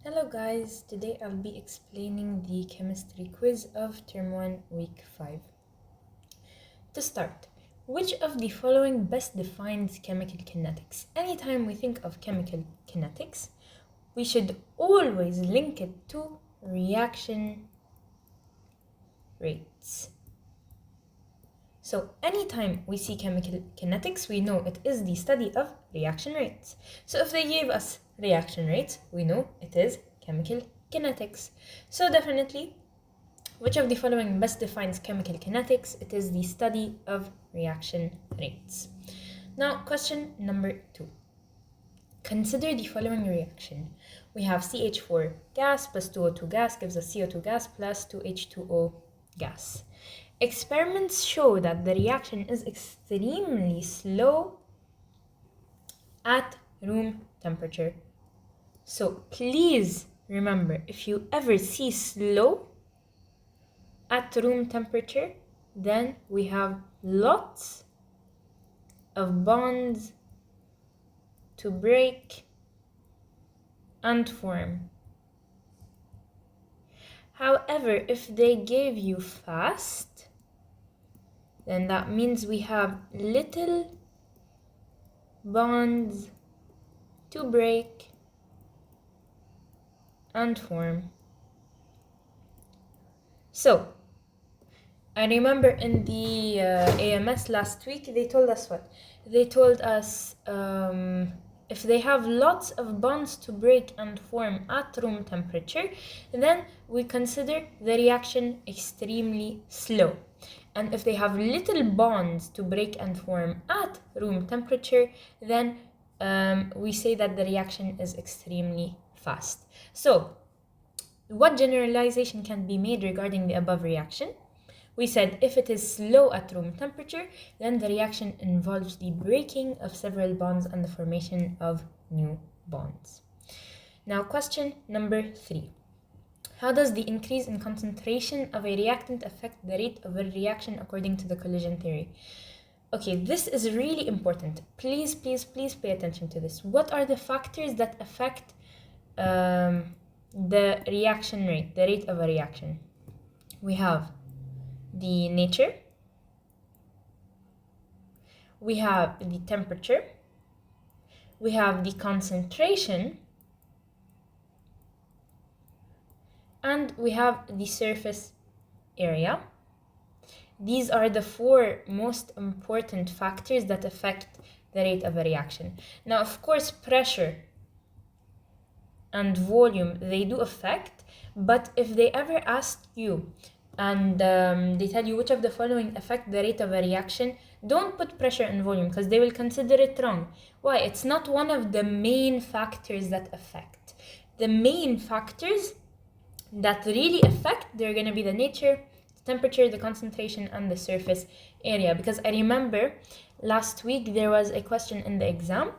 Hello guys, today I'll be explaining the chemistry quiz of term 1 week 5. To start, which of the following best defines chemical kinetics? Anytime we think of chemical kinetics, we should always link it to reaction rates. So anytime we see chemical kinetics, we know it is the study of reaction rates. So if they gave us reaction rates, we know it is chemical kinetics. So definitely, which of the following best defines chemical kinetics? It is the study of reaction rates. Now, question number 2. Consider the following reaction. We have CH4 gas plus 2O2 gas gives us CO2 gas plus 2H2O gas. Experiments show that the reaction is extremely slow at room temperature. So please remember, if you ever see slow at room temperature, then we have lots of bonds to break and form. However, if they gave you fast, then that means we have little bonds to break and form. So, I remember in the AMS last week, they told us what? They told us if they have lots of bonds to break and form at room temperature, then we consider the reaction extremely slow. And if they have little bonds to break and form at room temperature, then we say that the reaction is extremely fast. So, what generalization can be made regarding the above reaction? We said if it is slow at room temperature, then the reaction involves the breaking of several bonds and the formation of new bonds. Now, question number 3. How does the increase in concentration of a reactant affect the rate of a reaction according to the collision theory? Okay, this is really important. Please pay attention to this. What are the factors that affect the reaction rate, the rate of a reaction? We have the nature, we have the temperature, we have the concentration, and we have the surface area. These are the 4 most important factors that affect the rate of a reaction. Now, of course, pressure and volume, they do affect, but if they ever ask you and they tell you which of the following affect the rate of a reaction, don't put pressure and volume because they will consider it wrong. Why? It's not one of the main factors that affect. The main factors that really affect, they're going to be the nature, the temperature, the concentration, and the surface area. Because I remember last week there was a question in the exam.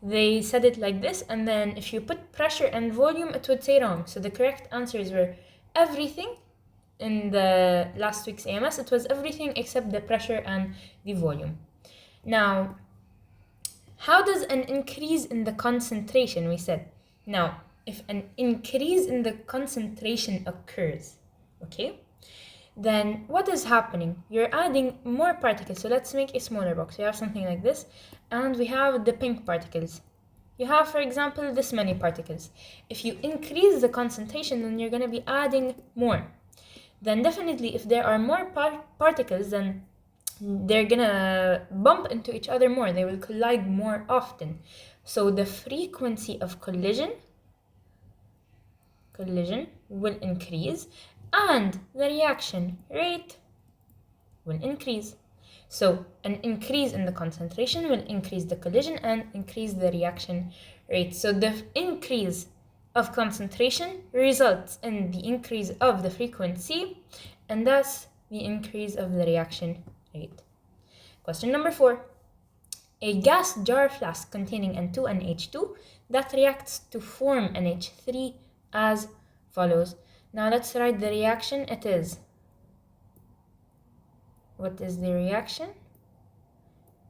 They said it like this, and then if you put pressure and volume, it would say wrong. So the correct answers were everything. In the last week's AMS, it was everything except the pressure and the volume. Now, how does an increase in the concentration, we said, now, if an increase in the concentration occurs, okay, then what is happening? You're adding more particles. So let's make a smaller box. We have something like this, and we have the pink particles. You have, for example, this many particles. If you increase the concentration, then you're going to be adding more. Then definitely if there are more particles, then they're gonna bump into each other more. They will collide more often. So the frequency of collision will increase, and the reaction rate will increase. So an increase in the concentration will increase the collision and increase the reaction rate. So the increase of concentration results in the increase of the frequency and thus the increase of the reaction rate. Question number 4. A gas jar flask containing N2 and H2 that reacts to form NH3 as follows. Now let's write the reaction. It is, what is the reaction?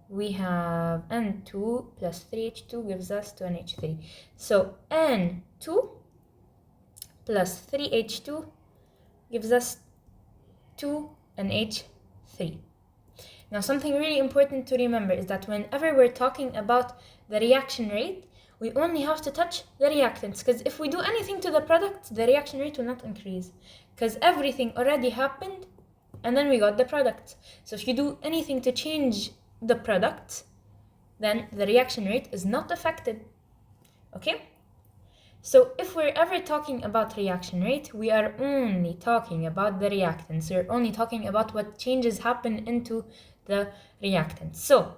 We have N2 plus 3H2 gives us 2NH3. So N2 plus 3H2 gives us 2NH3. Now, something really important to remember is that whenever we're talking about the reaction rate, we only have to touch the reactants, because if we do anything to the product, the reaction rate will not increase, because everything already happened and then we got the product. So if you do anything to change the product, then the reaction rate is not affected. Okay? So if we're ever talking about reaction rate, we are only talking about the reactants. We're only talking about what changes happen into the reactants. So,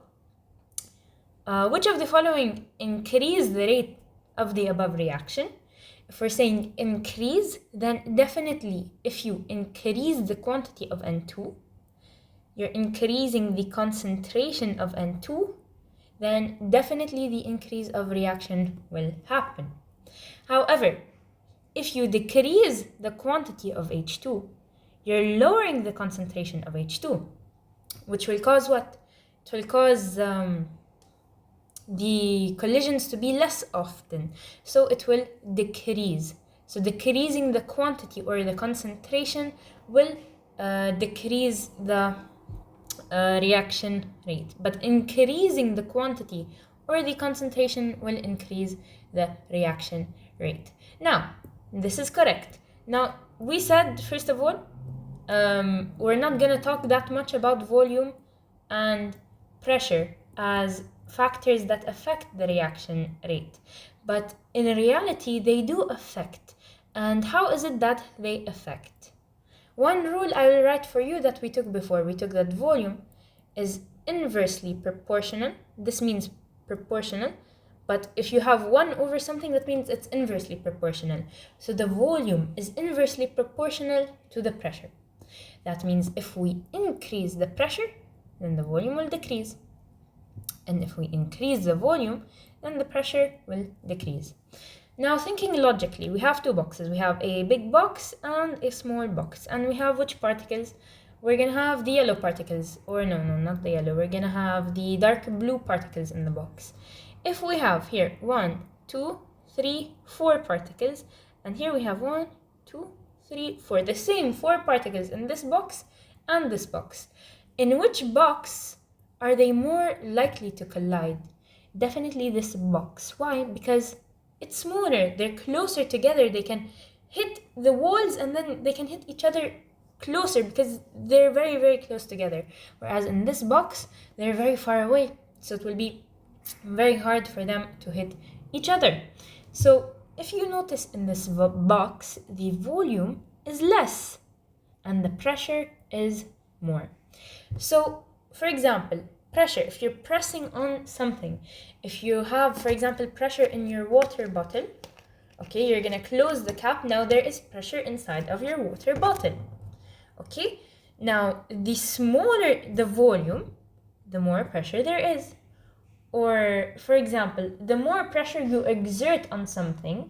which of the following increase the rate of the above reaction? If we're saying increase, then definitely if you increase the quantity of N2, you're increasing the concentration of N2, then definitely the increase of reaction will happen. However, if you decrease the quantity of H2, you're lowering the concentration of H2, which will cause what? It will cause the collisions to be less often, so it will decrease. So decreasing the quantity or the concentration will decrease the reaction rate, but increasing the quantity or the concentration will increase the reaction rate. Now, this is correct. Now, we said, first of all, we're not going to talk that much about volume and pressure as factors that affect the reaction rate. But in reality, they do affect. And how is it that they affect? One rule I will write for you that we took before. We took that volume is inversely proportional. This means proportional. But if you have 1 over something, that means it's inversely proportional. So the volume is inversely proportional to the pressure. That means if we increase the pressure, then the volume will decrease. And if we increase the volume, then the pressure will decrease. Now, thinking logically, we have 2 boxes. We have a big box and a small box. And we have which particles? We're going to have the yellow particles. Or no, not the yellow. We're going to have the dark blue particles in the box. If we have here 1, 2, 3, 4 particles, and here we have 1, 2, 3, 4, the same 4 particles in this box and this box. In which box are they more likely to collide? Definitely this box. Why? Because it's smaller, they're closer together, they can hit the walls and then they can hit each other closer because they're very, very close together. Whereas in this box, they're very far away, so it will be very hard for them to hit each other. So if you notice in this box, the volume is less and the pressure is more. So, for example, pressure, if you're pressing on something, if you have, for example, pressure in your water bottle, okay, you're gonna close the cap. Now there is pressure inside of your water bottle. Okay, now the smaller the volume, the more pressure there is. Or, for example, the more pressure you exert on something,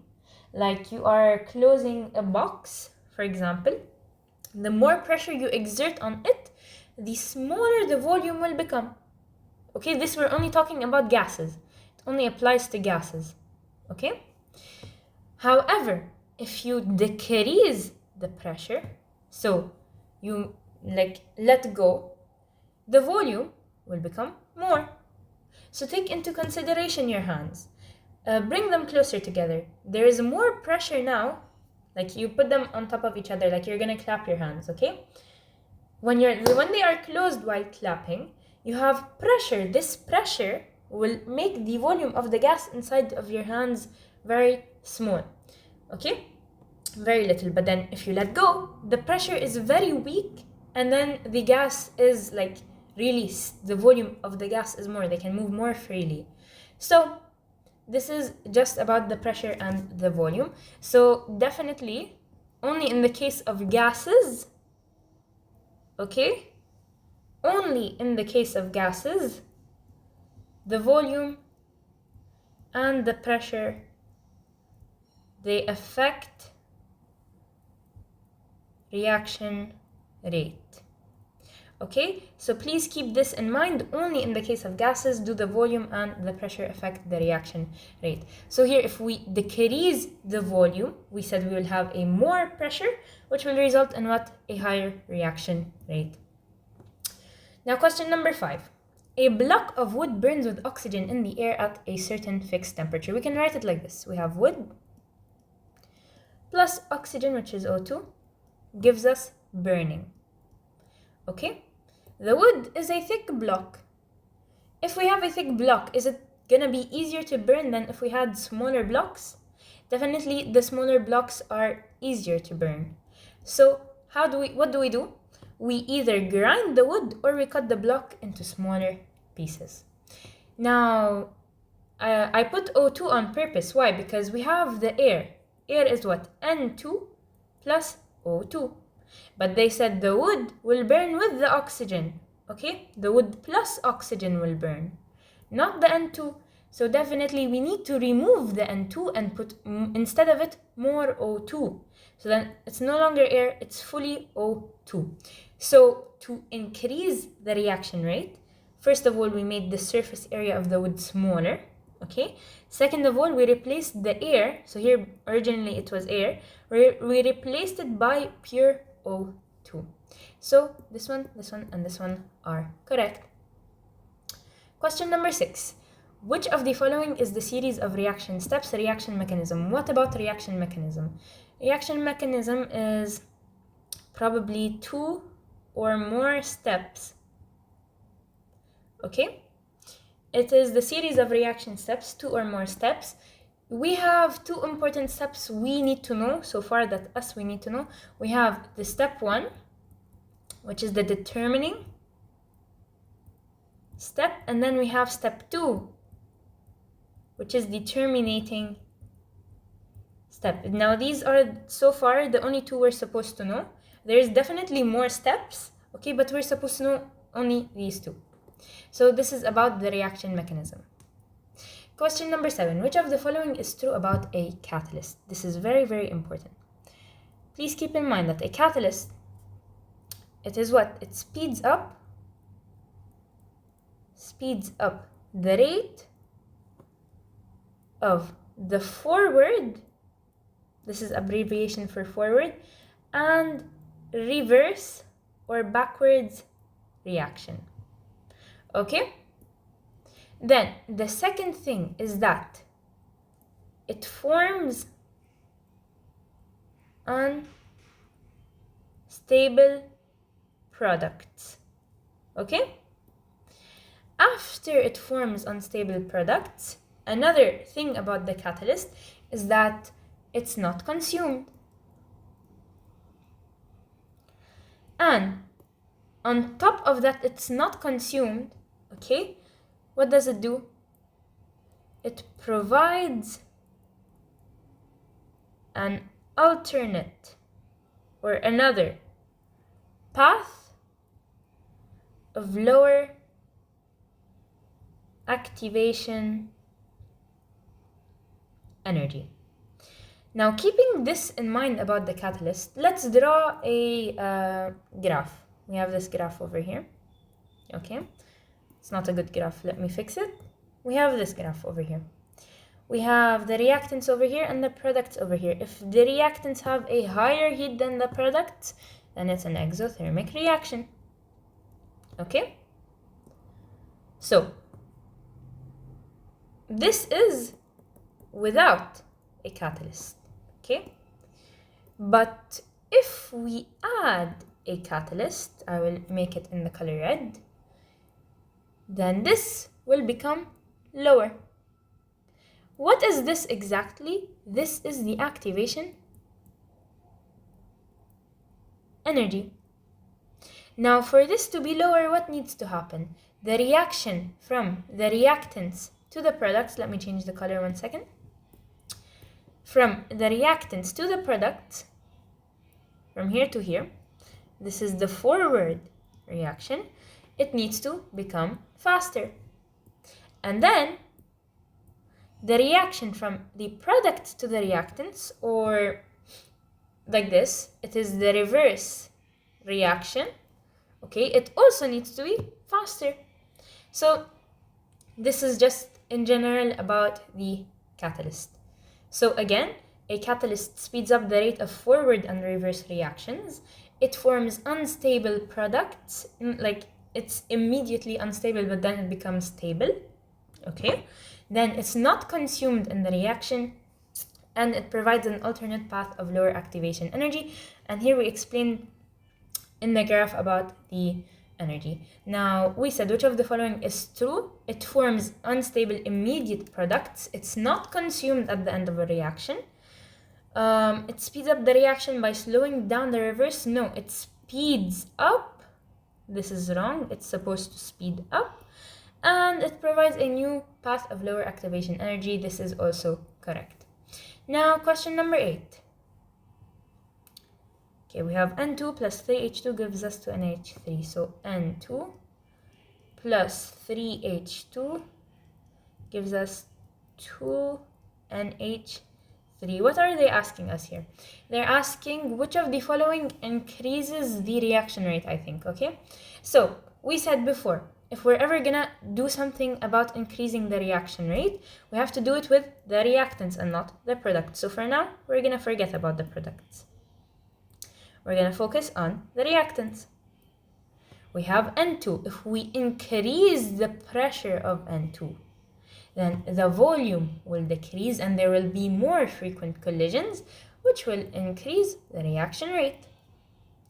like you are closing a box, for example, the more pressure you exert on it, the smaller the volume will become. Okay, this we're only talking about gases. It only applies to gases. Okay? However, if you decrease the pressure, so you let go, the volume will become more. So take into consideration your hands. Bring them closer together. There is more pressure now, like you put them on top of each other, like you're gonna clap your hands, okay? When they are closed while clapping, you have pressure. This pressure will make the volume of the gas inside of your hands very small, okay? Very little. But then if you let go, the pressure is very weak, and then the gas is the volume of the gas is more. They can move more freely. So this is just about the pressure and the volume. So definitely only in the case of gases, okay, only in the case of gases, the volume and the pressure, they affect reaction rate. Okay, so please keep this in mind. Only in the case of gases do the volume and the pressure affect the reaction rate. So here, if we decrease the volume, we said we will have a more pressure, which will result in what? A higher reaction rate. Now, question number 5. A block of wood burns with oxygen in the air at a certain fixed temperature. We can write it like this. We have wood plus oxygen, which is O2, gives us burning. Okay? The wood is a thick block. If we have a thick block, is it gonna be easier to burn than if we had smaller blocks? Definitely the smaller blocks are easier to burn. So what do we do? We either grind the wood or we cut the block into smaller pieces. Now, I put O2 on purpose. Why? Because we have the air. Air is what? N2 plus O2. But they said the wood will burn with the oxygen. Okay? The wood plus oxygen will burn, not the N2. So definitely we need to remove the N2 and put, instead of it, more O2. So then it's no longer air, it's fully O2. So to increase the reaction rate, first of all, we made the surface area of the wood smaller. Okay. Second of all, we replaced the air. So here originally it was air. We replaced it by pure O2. So this one, and this one are correct. Question number 6. Which of the following is the series of reaction steps, reaction mechanism? What about reaction mechanism? Reaction mechanism is probably 2 or more steps. Okay? It is the series of reaction steps, 2 or more steps. We have 2 important steps we need to know so far that we need to know. We have the step 1, which is the determining step, and then we have step 2, which is the terminating step. Now these are so far the only 2 we're supposed to know. There's definitely more steps, okay, but we're supposed to know only these 2. So this is about the reaction mechanism. Question number 7. Which of the following is true about a catalyst? This is very, very important. Please keep in mind that a catalyst, it is what? It speeds up the rate of the forward, this is abbreviation for forward, and reverse or backwards reaction. Okay? Then the second thing is that it forms unstable products. Okay? After it forms unstable products, another thing about the catalyst is that it's not consumed. And on top of that, it's not consumed, okay? What does it do? It provides an alternate or another path of lower activation energy. Now, keeping this in mind about the catalyst, let's draw a graph. We have this graph over here. Okay, it's not a good graph. Let me fix it. We have this graph over here. We have the reactants over here and the products over here. If the reactants have a higher heat than the products, then it's an exothermic reaction. Okay? So, this is without a catalyst. Okay? But if we add a catalyst, I will make it in the color red, then this will become lower. What is this exactly? This is the activation energy. Now, for this to be lower, what needs to happen? The reaction from the reactants to the products, let me change the color 1 second. From the reactants to the products, from here to here, this is the forward reaction. It needs to become faster. And then the reaction from the products to the reactants, or like this, it is the reverse reaction, Okay, it also needs to be faster. So this is just in general about the catalyst. So again, a catalyst speeds up the rate of forward and reverse reactions. It forms unstable products, like it's immediately unstable, but then it becomes stable. Okay, then it's not consumed in the reaction, and it provides an alternate path of lower activation energy. And here we explained in the graph about the energy. Now, we said which of the following is true? It forms unstable immediate products. It's not consumed at the end of a reaction. It speeds up the reaction by slowing down the reverse. No, it speeds up. This is wrong. It's supposed to speed up. And it provides a new path of lower activation energy. This is also correct. Now, question number 8. Okay, we have N2 plus 3H2 gives us 2NH3. So N2 plus 3H2 gives us 2NH3. What are they asking us here? They're asking which of the following increases the reaction rate, I think, okay? So we said before, if we're ever gonna do something about increasing the reaction rate, we have to do it with the reactants and not the products. So for now, we're gonna forget about the products. We're gonna focus on the reactants. We have N2. If we increase the pressure of N2, then the volume will decrease and there will be more frequent collisions, which will increase the reaction rate.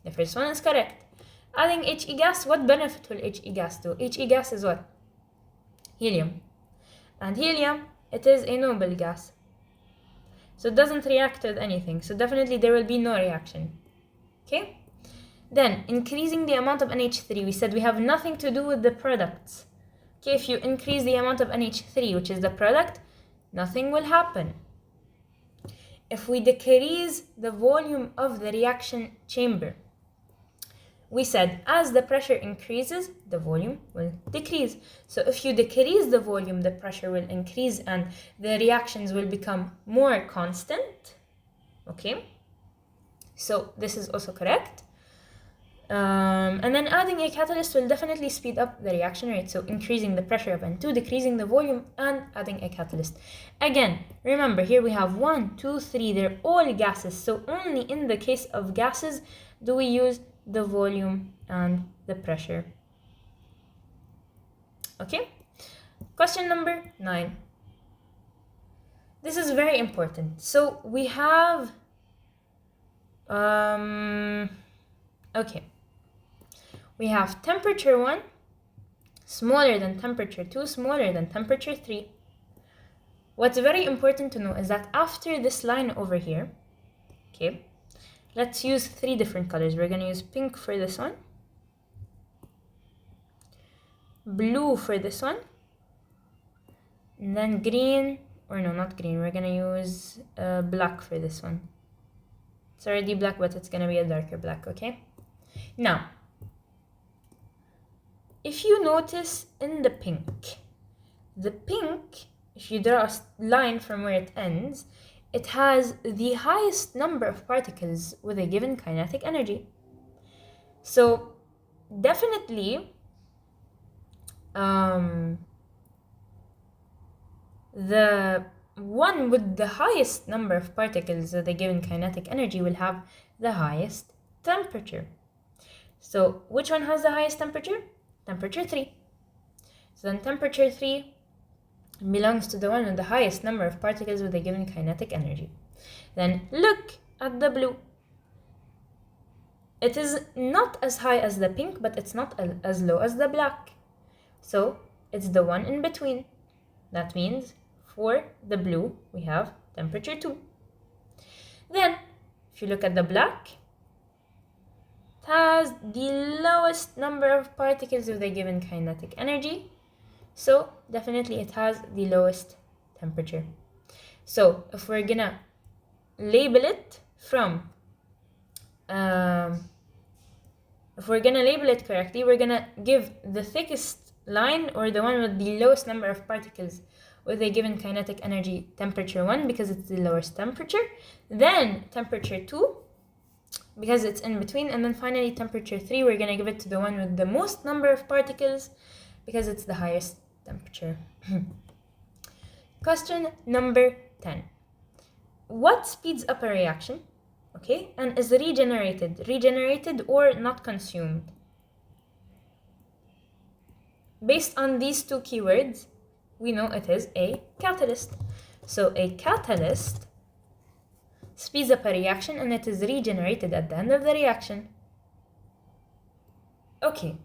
The first one is correct. Adding HE gas, what benefit will HE gas do? HE gas is what? Helium. And helium, it is a noble gas. So it doesn't react with anything. So definitely there will be no reaction. Okay? Then, increasing the amount of NH3, we said we have nothing to do with the products. Okay, if you increase the amount of NH3, which is the product, nothing will happen. If we decrease the volume of the reaction chamber, we said as the pressure increases, the volume will decrease. So if you decrease the volume, the pressure will increase and the reactions will become more constant. Okay, so this is also correct. And then adding a catalyst will definitely speed up the reaction rate. So increasing the pressure of N2, decreasing the volume, and adding a catalyst. Again, remember here we have 1, 2, 3. They're all gases. So only in the case of gases do we use the volume and the pressure. Okay? Question number 9. This is very important. So we have okay. We have temperature 1 smaller than temperature 2 smaller than temperature 3. What's very important to know is that after this line over here, okay, let's use 3 different colors. We're going to use pink for this one, blue for this one, and then green, or no, not green. We're going to use black for this one. It's already black, but it's going to be a darker black, okay? Now, if you notice in the pink, if you draw a line from where it ends, it has the highest number of particles with a given kinetic energy. So definitely the one with the highest number of particles with a given kinetic energy will have the highest temperature. So which one has the highest temperature? Temperature 3. So then temperature 3 belongs to the one with the highest number of particles with a given kinetic energy. Then look at the blue. It is not as high as the pink, but it's not as low as the black. So it's the one in between. That means for the blue, we have temperature 2. Then, if you look at the black, it has the lowest number of particles with a given kinetic energy. So, definitely it has the lowest temperature. So, if we're gonna label it from, if we're gonna label it correctly, we're gonna give the thickest line, or the one with the lowest number of particles with a given kinetic energy, temperature 1, because it's the lowest temperature. Then temperature 2, because it's in between. And then finally, temperature 3, we're going to give it to the one with the most number of particles because it's the highest temperature. Question number 10. What speeds up a reaction, okay, and is regenerated or not consumed? Based on these two keywords, we know it is a catalyst. So a catalyst speeds up a reaction and it is regenerated at the end of the reaction. Okay.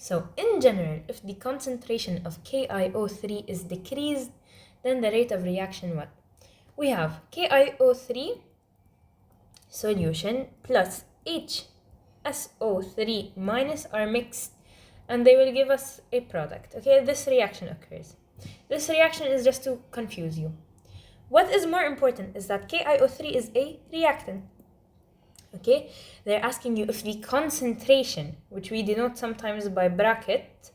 So in general, if the concentration of KiO3 is decreased, then the rate of reaction what? We have KiO3 solution plus HSO3 minus are mixed, and they will give us a product. Okay, this reaction occurs. This reaction is just to confuse you. What is more important is that KiO3 is a reactant. Okay, they're asking you if the concentration, which we denote sometimes by bracket,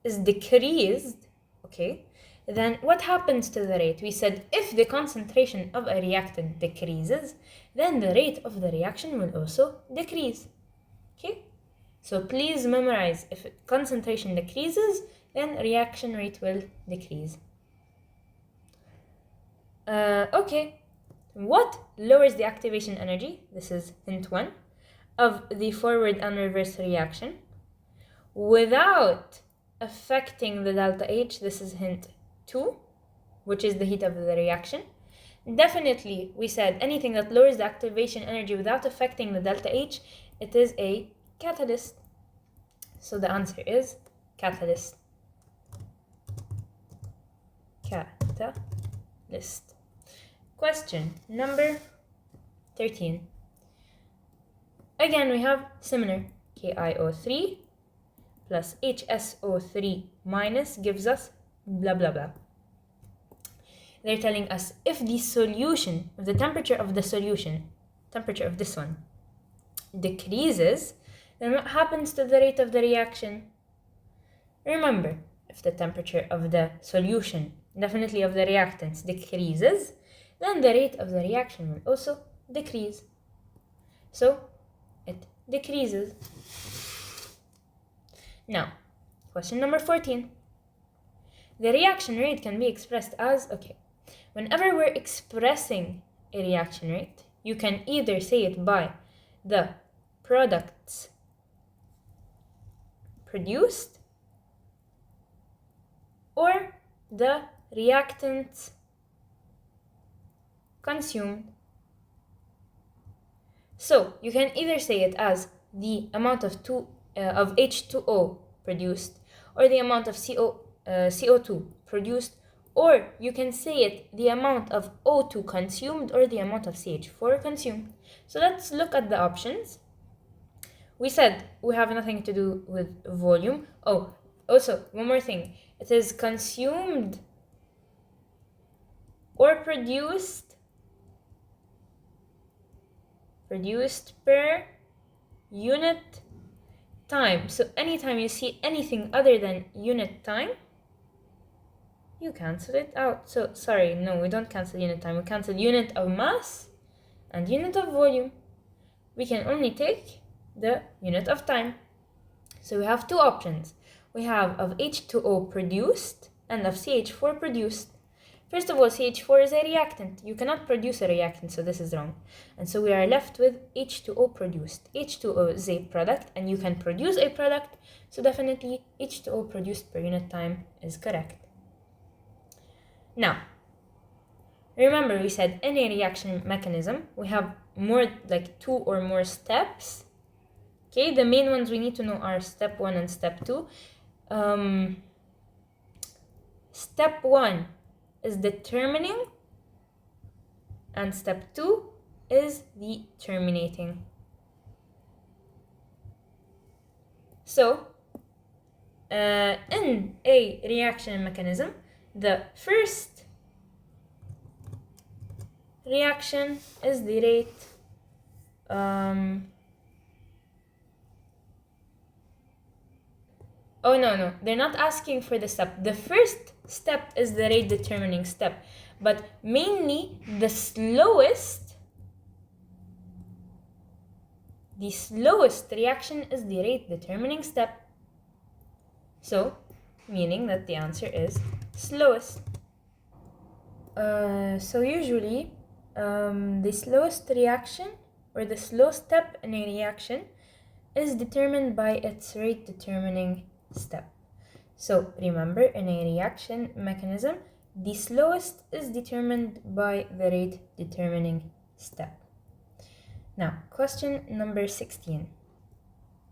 is decreased, okay, then what happens to the rate? We said if the concentration of a reactant decreases, then the rate of the reaction will also decrease. Okay, so please memorize, if concentration decreases, then reaction rate will decrease. Okay. What lowers the activation energy? This is hint 1 of the forward and reverse reaction without affecting the delta H. This is hint 2, which is the heat of the reaction. Definitely, we said anything that lowers the activation energy without affecting the delta H, it is a catalyst. So the answer is catalyst. Catalyst. Question number 13. Again, we have similar. KiO3 plus HSO3 minus gives us blah blah blah. They're telling us if the solution, if the temperature of the solution, temperature of this one, decreases, then what happens to the rate of the reaction? Remember, if the temperature of the solution, definitely of the reactants, decreases, then the rate of the reaction will also decrease. So it decreases. Now, question number 14. The reaction rate can be expressed as, okay, whenever we're expressing a reaction rate, you can either say it by the products produced or the reactants consumed. So you can either say it as the amount of H2O produced, or the amount of CO2 produced, or you can say it the amount of O2 consumed, or the amount of CH4 consumed. So let's look at the options. We said we have nothing to do with volume. Oh, also one more thing. It is consumed or produced per unit time. So anytime you see anything other than unit time, you cancel it out. So sorry, no, we don't cancel unit time. We cancel unit of mass and unit of volume. We can only take the unit of time. So we have two options. We have of H2O produced and of CH4 produced. First of all, CH4 is a reactant. You cannot produce a reactant, so this is wrong. And so we are left with H2O produced. H2O is a product, and you can produce a product, so definitely H2O produced per unit time is correct. Now, remember we said in a reaction mechanism, we have more, like 2 or more steps. Okay, the main ones we need to know are step 1 and step 2. Step 1 is determining, and step 2 is the terminating. So, in a reaction mechanism, the first reaction is the rate oh no, they're not asking for the step. The first step is the rate determining step, but mainly the slowest the slowest reaction is the rate determining step. So, meaning that the answer is slowest. So usually, the slowest reaction or the slow step in a reaction is determined by its rate determining step. So remember, in a reaction mechanism, the slowest is determined by the rate determining step. Now, question number 16.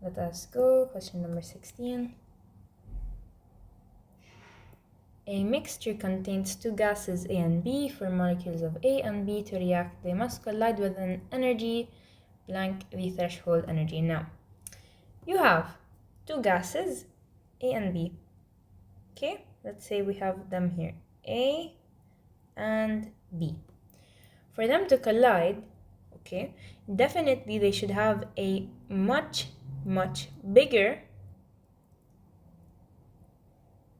Let us go. Question number 16. A mixture contains two gases A and B. For molecules of A and B to react, they must collide with an energy blank the threshold energy. Now, you have two gases, A and B. Okay, let's say we have them here, A and B. For them to collide, okay, definitely they should have a much bigger,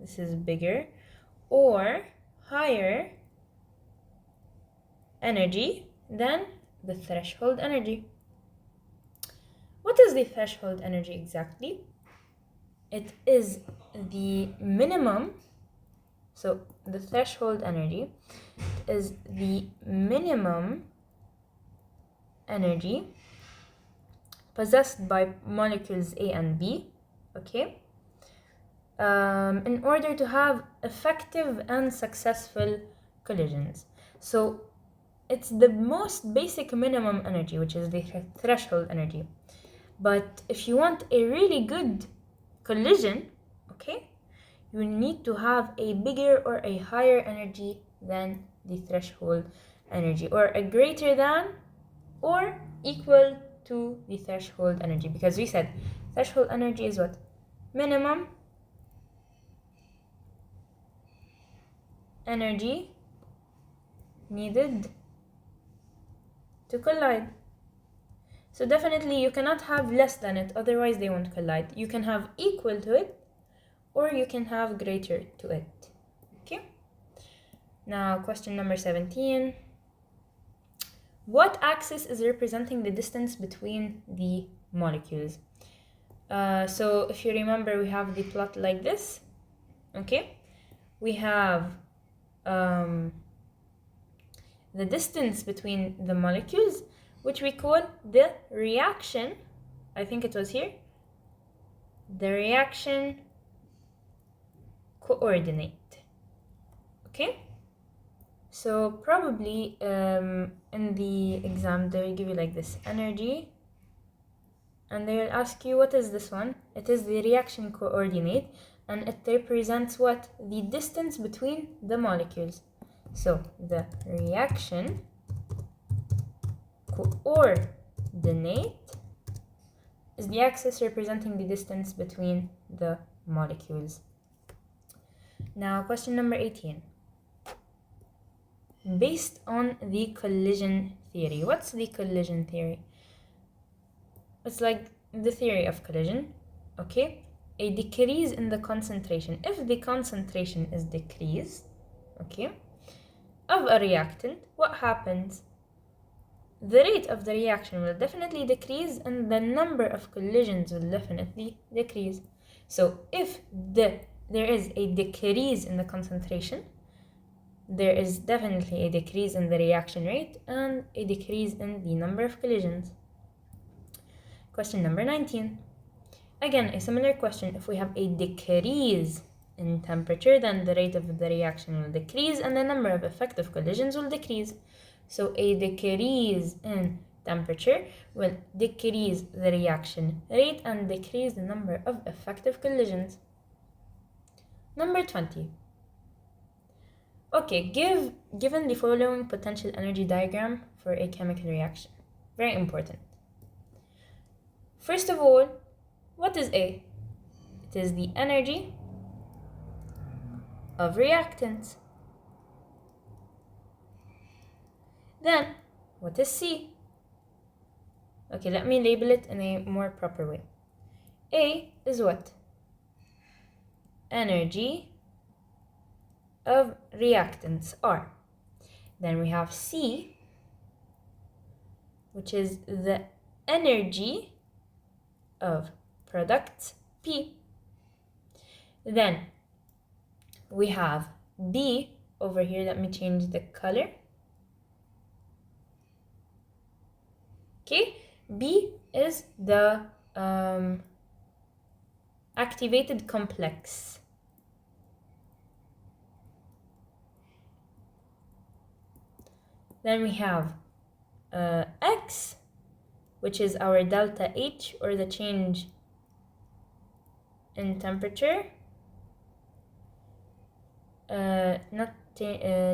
this is bigger, or higher energy than the threshold energy. What is the threshold energy exactly? It is the minimum, so the threshold energy is the minimum energy possessed by molecules A and B, okay, in order to have effective and successful collisions. So it's the most basic minimum energy, which is the threshold energy. But if you want a really good collision, okay, you need to have a bigger or a higher energy than the threshold energy, or a greater than or equal to the threshold energy, because we said threshold energy is what? Minimum energy needed to collide. So definitely you cannot have less than it, otherwise they won't collide. You can have equal to it, or you can have greater to it. Okay? Now, question number 17. What axis is representing the distance between the molecules? So if you remember, we have the plot like this. Okay? We have the distance between the molecules, which we call the reaction. I think it was here. The reaction coordinate. Okay? So probably in the exam they will give you like this, energy, and they will ask you, what is this one? It is the reaction coordinate, and it represents what? The distance between the molecules. So the reaction coordinate is the axis representing the distance between the molecules. Now, question number 18. Based on the collision theory. What's the collision theory? It's like the theory of collision, okay? A decrease in the concentration. If the concentration is decreased, okay, of a reactant, what happens? The rate of the reaction will definitely decrease, and the number of collisions will definitely decrease. So if there is a decrease in the concentration, there is definitely a decrease in the reaction rate and a decrease in the number of collisions. Question number 19. Again, a similar question. If we have a decrease in temperature, then the rate of the reaction will decrease and the number of effective collisions will decrease. So a decrease in temperature will decrease the reaction rate and decrease the number of effective collisions. Number 20. Okay, given the following potential energy diagram for a chemical reaction. Very important. First of all, what is A? It is the energy of reactants. Then, what is C? Okay, let me label it in a more proper way. A is what? Energy of reactants, R. Then we have C, which is the energy of products, P. Then we have B over here. Let me change the color. Okay, B is the activated complex. Then we have X, which is our delta H, or the change in temperature.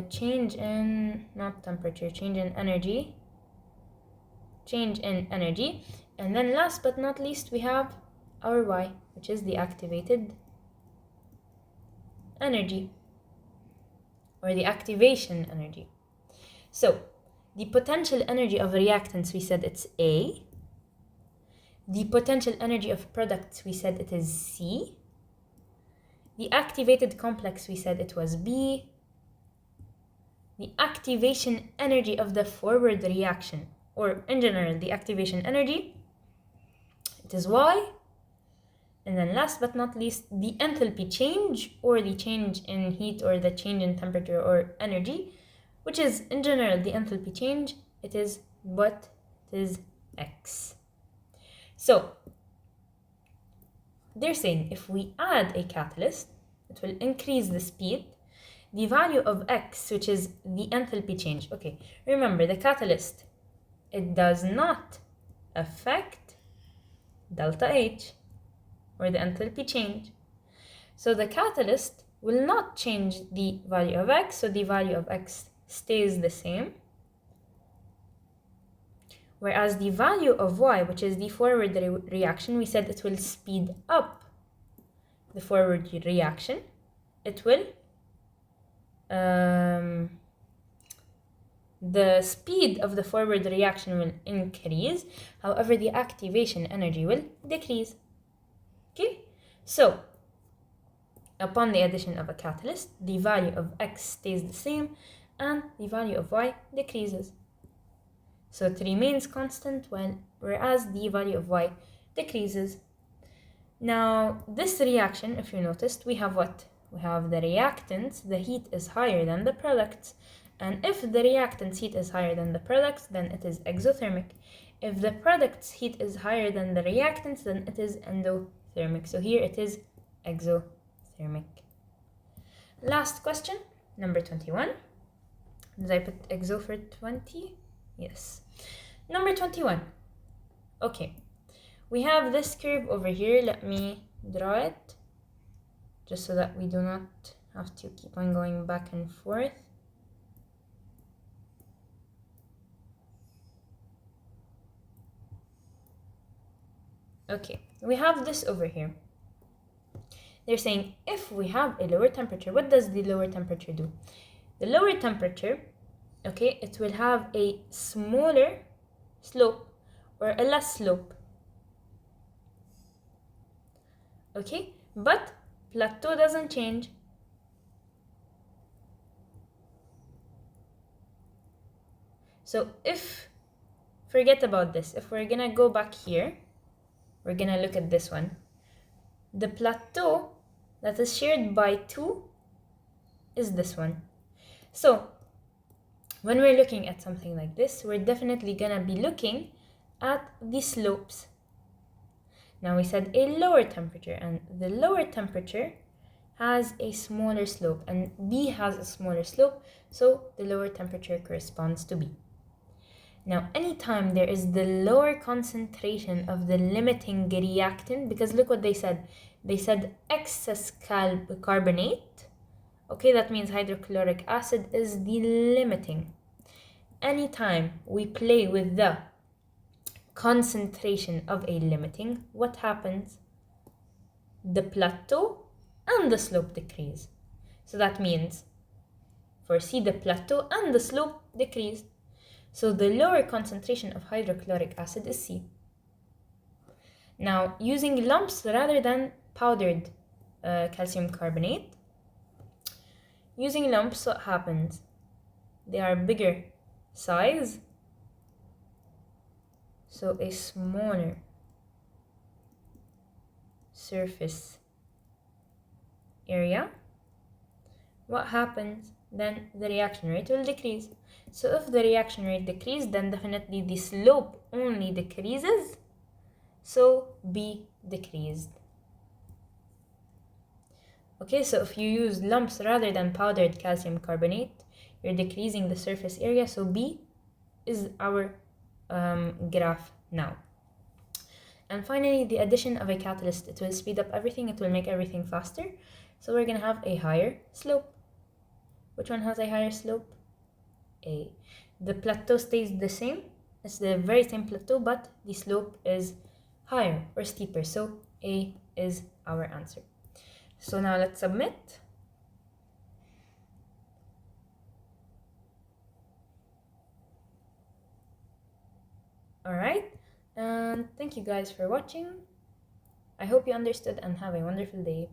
Change in energy. Change in energy. And then last but not least, we have our Y, which is the activated energy, or the activation energy. So the potential energy of reactants, we said it's A. The potential energy of products, we said it is C. The activated complex, we said it was B. The activation energy of the forward reaction, or in general, the activation energy, it is Y. And then last but not least, the enthalpy change, or the change in heat, or the change in temperature or energy, which is in general the enthalpy change, it is X. So they're saying if we add a catalyst, it will increase the speed. The value of X, which is the enthalpy change. Okay, remember the catalyst, it does not affect delta H, or the enthalpy change. So the catalyst will not change the value of X, so the value of X stays the same. Whereas the value of Y, which is the forward reaction, we said it will speed up the forward reaction. It will, the speed of the forward reaction will increase. However, the activation energy will decrease. Okay, so upon the addition of a catalyst, the value of X stays the same and the value of Y decreases. So it remains constant, whereas the value of Y decreases. Now, this reaction, if you noticed, we have what? We have the reactants, the heat is higher than the products. And if the reactant's heat is higher than the products, then it is exothermic. If the product's heat is higher than the reactants, then it is endothermic. So here it is exothermic. Last question, number 21. Did I put exo for 20? Yes. Number 21. Okay. We have this curve over here. Let me draw it, just so that we do not have to keep on going back and forth. Okay, we have this over here. They're saying if we have a lower temperature, what does the lower temperature do? The lower temperature, okay, it will have a smaller slope, or a less slope. Okay, but plateau doesn't change. So forget about this. If we're gonna go back here, we're gonna look at this one. The plateau that is shared by 2 is this one. So when we're looking at something like this, we're definitely gonna be looking at the slopes. Now we said a lower temperature, and the lower temperature has a smaller slope, and B has a smaller slope, so the lower temperature corresponds to B. Now, anytime there is the lower concentration of the limiting reactant, because look what they said. They said excess carbonate. Okay, that means hydrochloric acid is the limiting. Anytime we play with the concentration of a limiting, what happens? The plateau and the slope decrease. So that means for C, the plateau and the slope decrease. So the lower concentration of hydrochloric acid is C. Now, using lumps rather than powdered calcium carbonate, using lumps, what happens? They are bigger size, so a smaller surface area, what happens? Then the reaction rate will decrease. So if the reaction rate decreases, then definitely the slope only decreases, so B decreased. Okay, so if you use lumps rather than powdered calcium carbonate, you're decreasing the surface area, so B is our graph now. And finally, the addition of a catalyst, it will speed up everything, it will make everything faster. So we're gonna have a higher slope. Which one has a higher slope? A. The plateau stays the same, it's the very same plateau, but the slope is higher or steeper, so A is our answer. So now let's submit. Alright, and thank you guys for watching. I hope you understood and have a wonderful day.